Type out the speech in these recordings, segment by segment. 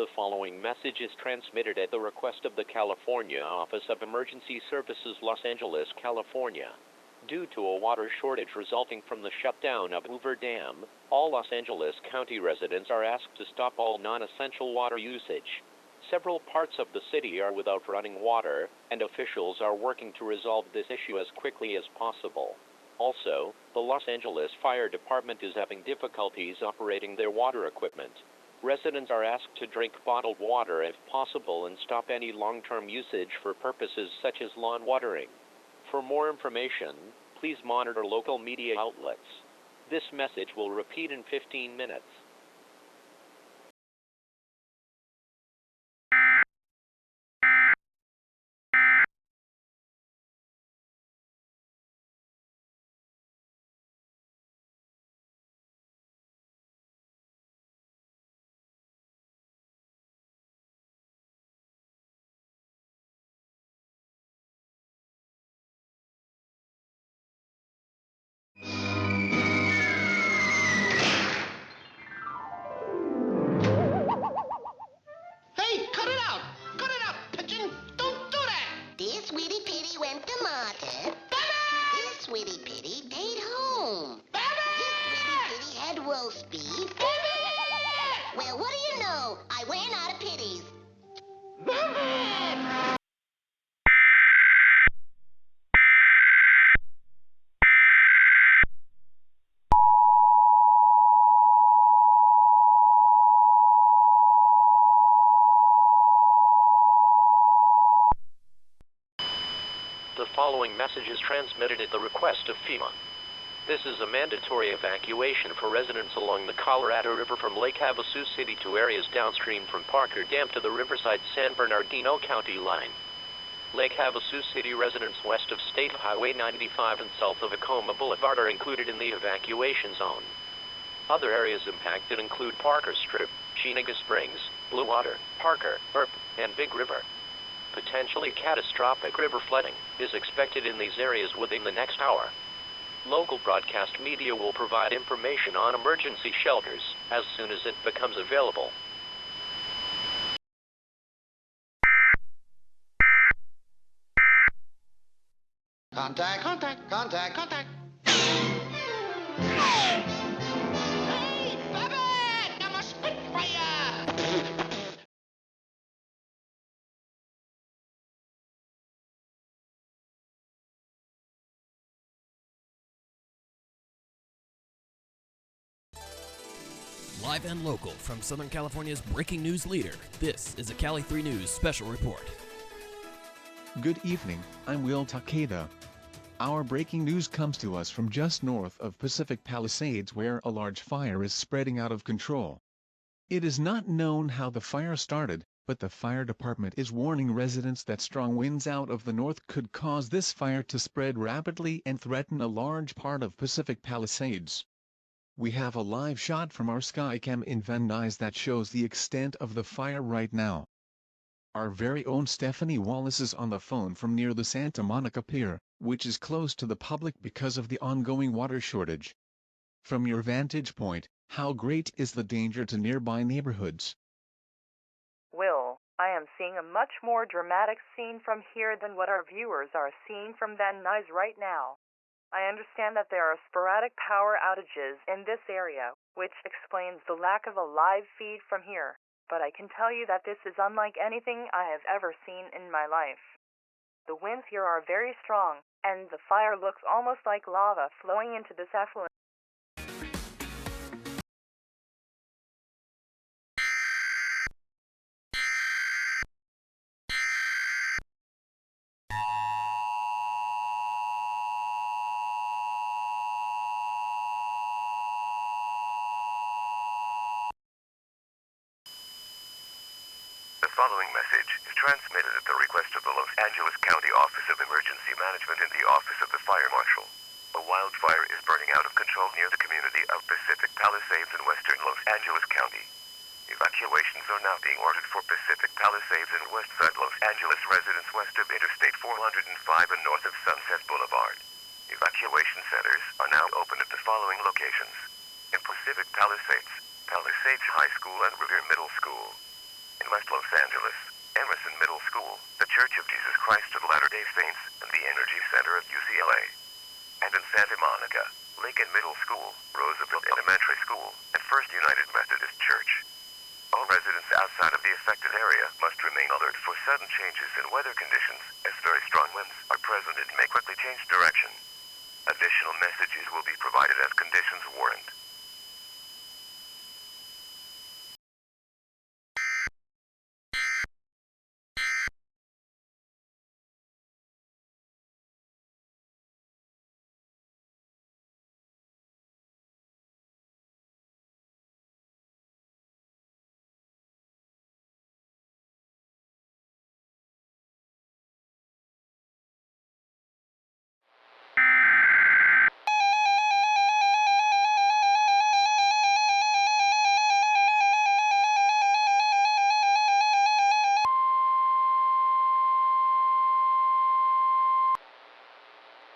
The following message is transmitted at the request of the California Office of Emergency Services, Los Angeles, California. Due to a water shortage resulting from the shutdown of Hoover Dam, all Los Angeles County residents are asked to stop all non-essential water usage. Several parts of the city are without running water, and officials are working to resolve this issue as quickly as possible. Also, the Los Angeles Fire Department is having difficulties operating their water equipment. Residents are asked to drink bottled water if possible and stop any long-term usage for purposes such as lawn watering. For more information, please monitor local media outlets. This message will repeat in 15 minutes. Hey, cut it out! Cut it out, pigeon! Don't do that! This Sweetie Pitty went to market. Baby! This Sweetie Pitty stayed home. Baby! This Sweetie Pitty had roast beef. Baby! Well, what do you know? I ran out of pitties. Baby! The following message is transmitted at the request of FEMA. This is a mandatory evacuation for residents along the Colorado River from Lake Havasu City to areas downstream from Parker Dam to the Riverside San Bernardino County line. Lake Havasu City residents west of State Highway 95 and south of Acoma Boulevard are included in the evacuation zone. Other areas impacted include Parker Strip, Chinaga Springs, Blue Water, Parker, Earp, and Big River. Potentially catastrophic river flooding is expected in these areas within the next hour. Local broadcast media will provide information on emergency shelters as soon as it becomes available. Contact, contact, contact, contact. Hey, baby! I'm a Spitfire! Live and local from Southern California's breaking news leader, this is a Cali 3 News Special Report. Good evening, I'm Will Takeda. Our breaking news comes to us from just north of Pacific Palisades where a large fire is spreading out of control. It is not known how the fire started, but the fire department is warning residents that strong winds out of the north could cause this fire to spread rapidly and threaten a large part of Pacific Palisades. We have a live shot from our Skycam in Van Nuys that shows the extent of the fire right now. Our very own Stephanie Wallace is on the phone from near the Santa Monica Pier, which is closed to the public because of the ongoing water shortage. From your vantage point, how great is the danger to nearby neighborhoods? Will, I am seeing a much more dramatic scene from here than what our viewers are seeing from Van Nuys right now. I understand that there are sporadic power outages in this area, which explains the lack of a live feed from here, but I can tell you that this is unlike anything I have ever seen in my life. The winds here are very strong, and the fire looks almost like lava flowing into this effluent. The following message is transmitted at the request of the Los Angeles County Office of Emergency Management and the Office of the Fire Marshal. A wildfire is burning out of control near the community of Pacific Palisades in western Los Angeles County. Evacuations are now being ordered for Pacific Palisades and westside Los Angeles residents west of Interstate 405 and north of Sunset Boulevard. Evacuation centers are now open at the following locations: in Pacific Palisades, Palisades High School and Revere Middle School; In West Los Angeles, Emerson Middle School, the Church of Jesus Christ of Latter-day Saints, and the Energy Center of UCLA. And in Santa Monica, Lincoln Middle School, Roosevelt Elementary School, and First United Methodist Church. All residents outside of the affected area must remain alert for sudden changes in weather conditions, as very strong winds are present and may quickly change direction. Additional messages will be provided as conditions warrant.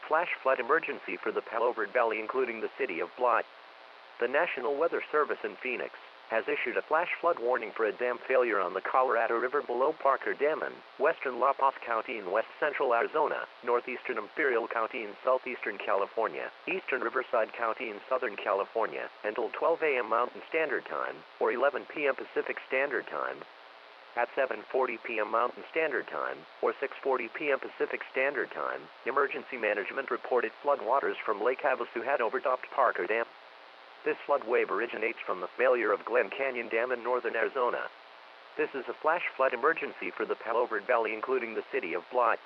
Flash flood emergency for the Palo Verde Valley, including the city of Blythe. The National Weather Service in Phoenix has issued a flash flood warning for a dam failure on the Colorado River below Parker Dam in western La Paz County in west central Arizona, northeastern Imperial County in southeastern California, eastern Riverside County in southern California, until 12 a.m. Mountain Standard Time, or 11 p.m. Pacific Standard Time, at 7:40 p.m. Mountain Standard Time, or 6:40 p.m. Pacific Standard Time, emergency management reported floodwaters from Lake Havasu had overtopped Parker Dam. This flood wave originates from the failure of Glen Canyon Dam in northern Arizona. This is a flash flood emergency for the Palo Verde Valley, including the city of Blythe.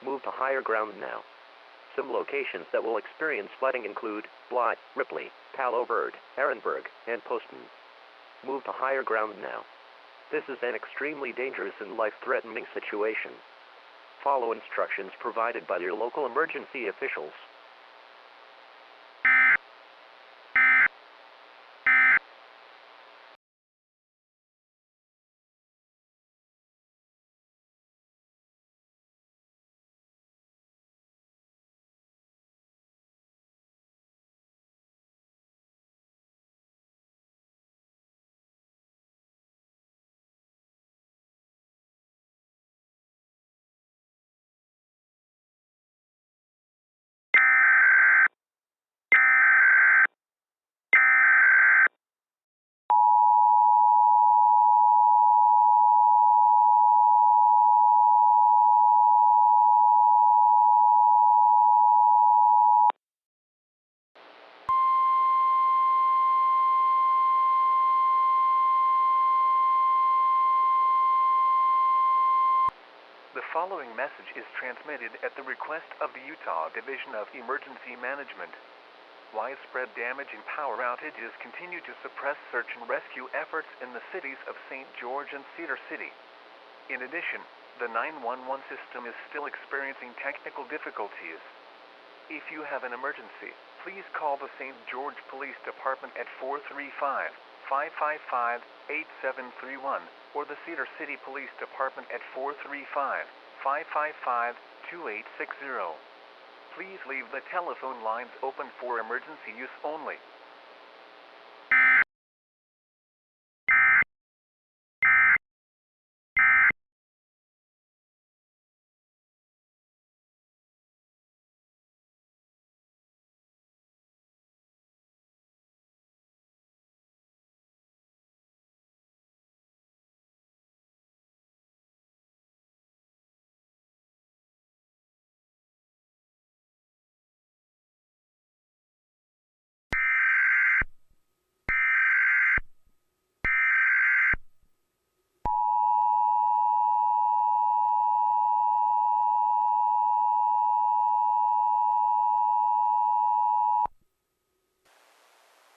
Move to higher ground now. Some locations that will experience flooding include Blythe, Ripley, Palo Verde, Ehrenberg, and Poston. Move to higher ground now. This is an extremely dangerous and life-threatening situation. Follow instructions provided by your local emergency officials. The following message is transmitted at the request of the Utah Division of Emergency Management. Widespread damage and power outages continue to suppress search and rescue efforts in the cities of St. George and Cedar City. In addition, the 911 system is still experiencing technical difficulties. If you have an emergency, please call the St. George Police Department at 435-555-8731 or the Cedar City Police Department at 435-555-2860. Please leave the telephone lines open for emergency use only.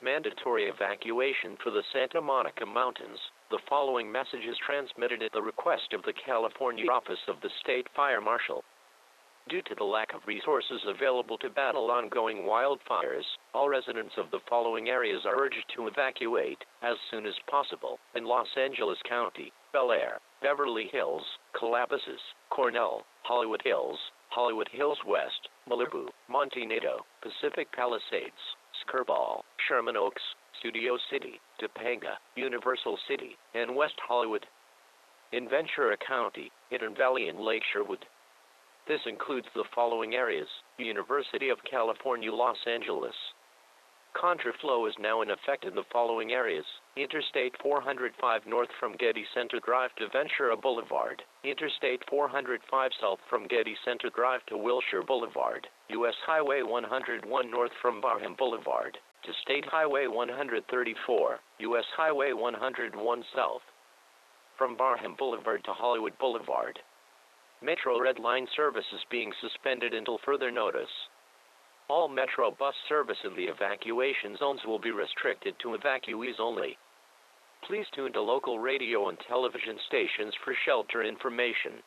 Mandatory evacuation for the Santa Monica Mountains. The following message is transmitted at the request of the California Office of the State Fire Marshal. Due to the lack of resources available to battle ongoing wildfires, all residents of the following areas are urged to evacuate as soon as possible in Los Angeles County: Bel Air, Beverly Hills, Calabasas, Cornell, Hollywood Hills West, Malibu, Montenado, Pacific Palisades, Skirball, Sherman Oaks, Studio City, Topanga, Universal City, and West Hollywood. in Ventura County, Hidden Valley, and Lake Sherwood. This includes the following areas: University of California, Los Angeles. Contraflow is now in effect in the following areas: Interstate 405 north from Getty Center Drive to Ventura Boulevard, Interstate 405 south from Getty Center Drive to Wilshire Boulevard, U.S. Highway 101 north from Barham Boulevard to State Highway 134, U.S. Highway 101 south. From Barham Boulevard to Hollywood Boulevard. Metro Red Line service is being suspended until further notice. All Metro bus service in the evacuation zones will be restricted to evacuees only. Please tune to local radio and television stations for shelter information.